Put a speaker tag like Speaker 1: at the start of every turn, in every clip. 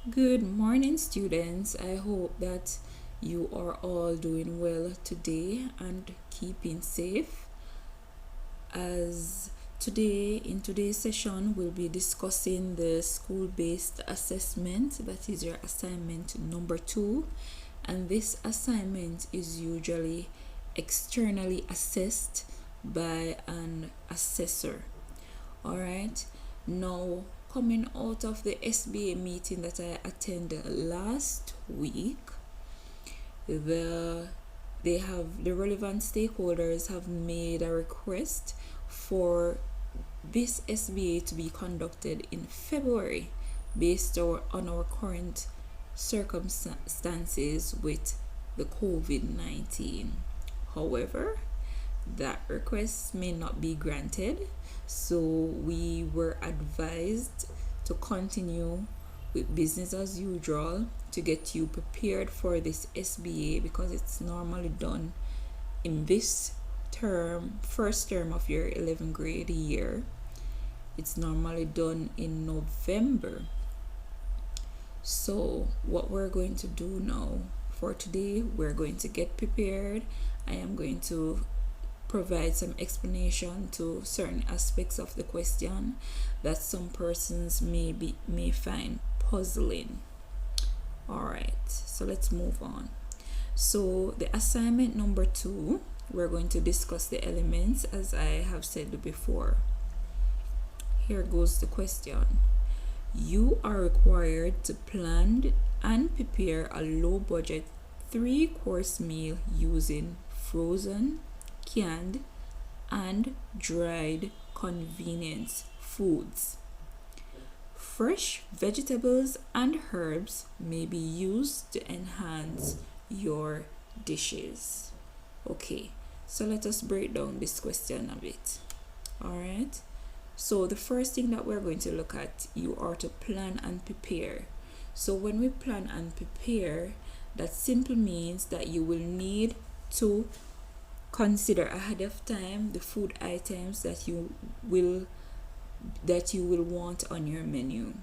Speaker 1: Good morning, students. I hope that you are all doing well today and keeping safe. As in today's session, we'll be discussing the school-based assessment, that is your assignment number 2. And this assignment is usually externally assessed by an assessor. All right. Now, coming out of the SBA meeting that I attended last week, the relevant stakeholders have made a request for this SBA to be conducted in February based on our current circumstances with the COVID-19. However, that request may not be granted, so we were advised to continue with business as usual to get you prepared for this SBA, because it's normally done in this first term of your 11th grade year. It's normally done in November. So what we're going to do now for today, we're going to get prepared. I am going to provide some explanation to certain aspects of the question that some persons may find puzzling. All right, so let's move on. So the assignment number 2, we're going to discuss the elements as I have said before. Here goes the question. You are required to plan and prepare a low budget 3-course meal using frozen, canned, and dried convenience foods. Fresh vegetables and herbs may be used to enhance your dishes. Okay, so let us break down this question a bit. All right, so the first thing that we're going to look at, you are to plan and prepare. So when we plan and prepare, that simply means that you will need to consider ahead of time the food items that you will want on your menu.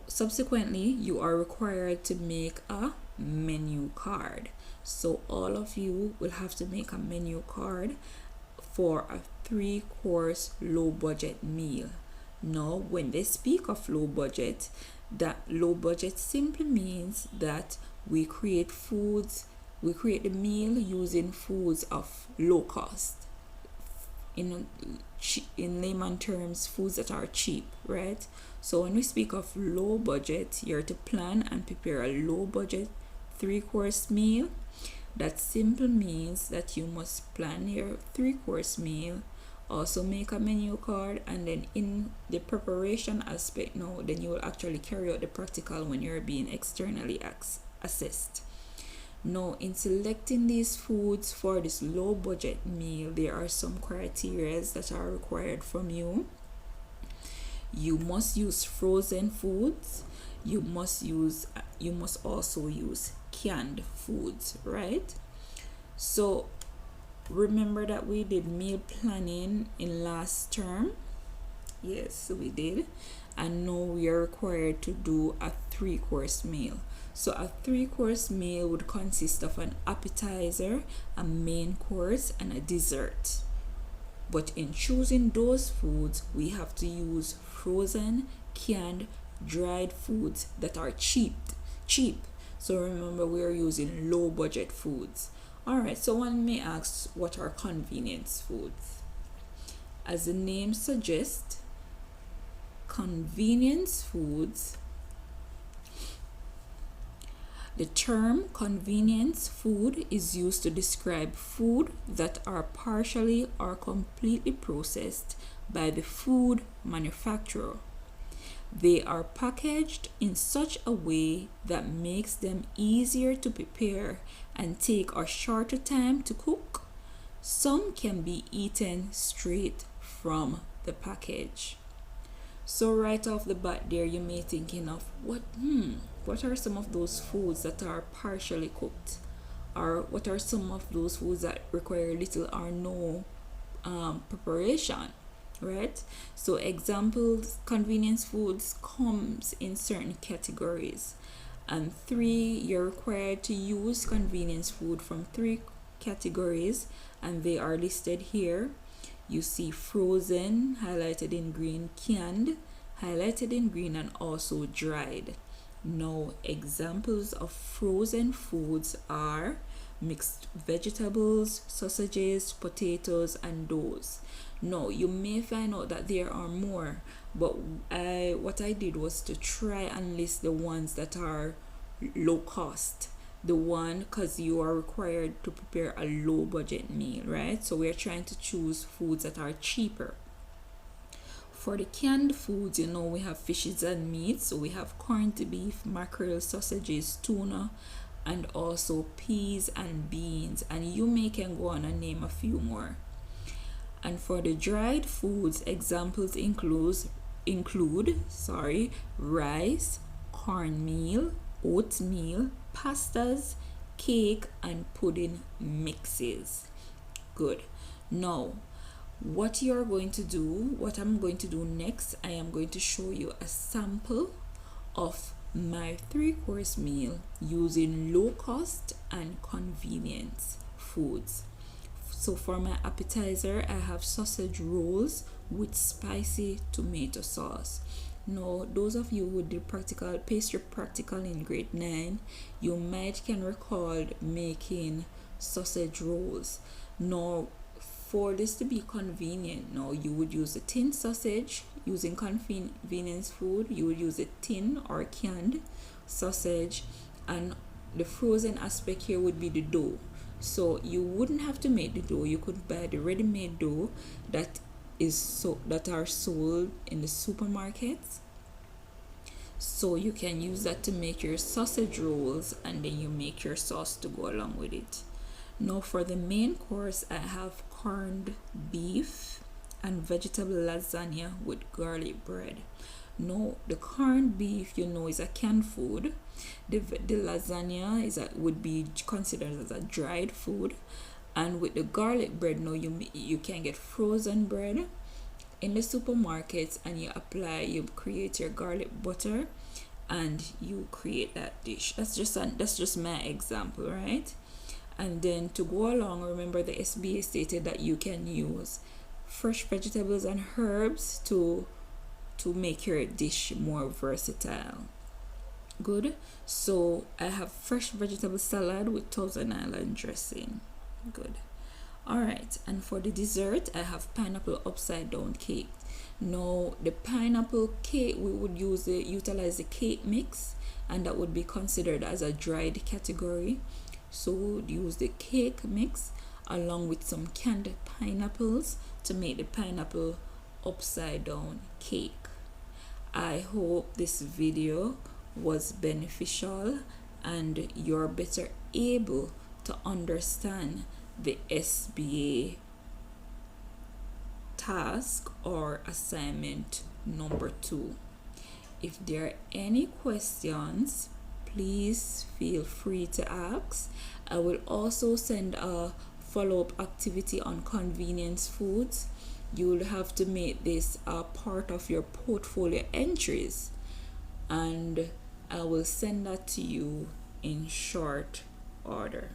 Speaker 1: Subsequently, you are required to make a menu card. So all of you will have to make a menu card for a 3-course low budget meal. Now, when they speak of low budget, that low budget simply means that we create the meal using foods of low cost. In layman terms, foods that are cheap, right? So when we speak of low budget, you're to plan and prepare a low budget 3-course meal. That simply means that you must plan your 3-course meal, also make a menu card, and then in the preparation aspect now, then you will actually carry out the practical when you're being externally assessed. Now, in selecting these foods for this low budget meal, there are some criteria that are required from you. You must use frozen foods. You must also use canned foods, right? So remember that we did meal planning in last term. Yes, we did. And now we are required to do a 3-course meal. So a 3-course meal would consist of an appetizer, a main course, and a dessert. But in choosing those foods, we have to use frozen, canned, dried foods that are cheap. So remember, we are using low budget foods. All right, so one may ask, what are convenience foods? As the name suggests, convenience foods. The term convenience food is used to describe food that are partially or completely processed by the food manufacturer. They are packaged in such a way that makes them easier to prepare and take a shorter time to cook. Some can be eaten straight from the package. So right off the bat there, you may thinking of what are some of those foods that are partially cooked, or what are some of those foods that require little or no preparation? right? So examples, convenience foods comes in certain categories. And 3, you're required to use convenience food from 3 categories, and they are listed here. You see frozen highlighted in green, canned highlighted in green, and also dried. Now examples of frozen foods are mixed vegetables, sausages, potatoes, and doughs. Now you may find out that there are more, but what I did was to try and list the ones that are low cost. The one, because you are required to prepare a low budget meal, right? So we're trying to choose foods that are cheaper. For the canned foods, we have fishes and meats. So we have corned beef, mackerel, sausages, tuna, and also peas and beans. And you can go on and name a few more. And for the dried foods, examples include rice, cornmeal, oatmeal, pastas, cake, and pudding mixes. Good. Now, what I'm going to do next, I am going to show you a sample of my 3-course meal using low cost and convenience foods. So for my appetizer, I have sausage rolls with spicy tomato sauce. Now, those of you who did pastry practical in grade 9, you can recall making sausage rolls. Now, for this to be convenient, now you would use a tin sausage. Using convenience food, you would use a tin or canned sausage, and the frozen aspect here would be the dough. So you wouldn't have to make the dough. You could buy the ready-made dough that are sold in the supermarkets. So you can use that to make your sausage rolls, and then you make your sauce to go along with it. Now for the main course, I have corned beef and vegetable lasagna with garlic bread. Now the corned beef, is a canned food. The lasagna would be considered as a dried food. And with the garlic bread, now you can get frozen bread in the supermarkets, and you create your garlic butter, and you create that dish. That's just my example, right? And then to go along, remember the SBA stated that you can use fresh vegetables and herbs to make your dish more versatile. Good. So I have fresh vegetable salad with Thousand Island dressing. Good. Alright, and for the dessert, I have pineapple upside down cake. Now the pineapple cake, we would utilize the cake mix, and that would be considered as a dried category. So we would use the cake mix along with some canned pineapples to make the pineapple upside down cake. I hope this video was beneficial and you're better able to understand the SBA task or assignment number 2. If there are any questions, please feel free to ask. I will also send a follow-up activity on convenience foods. You will have to make this a part of your portfolio entries, and I will send that to you in short order.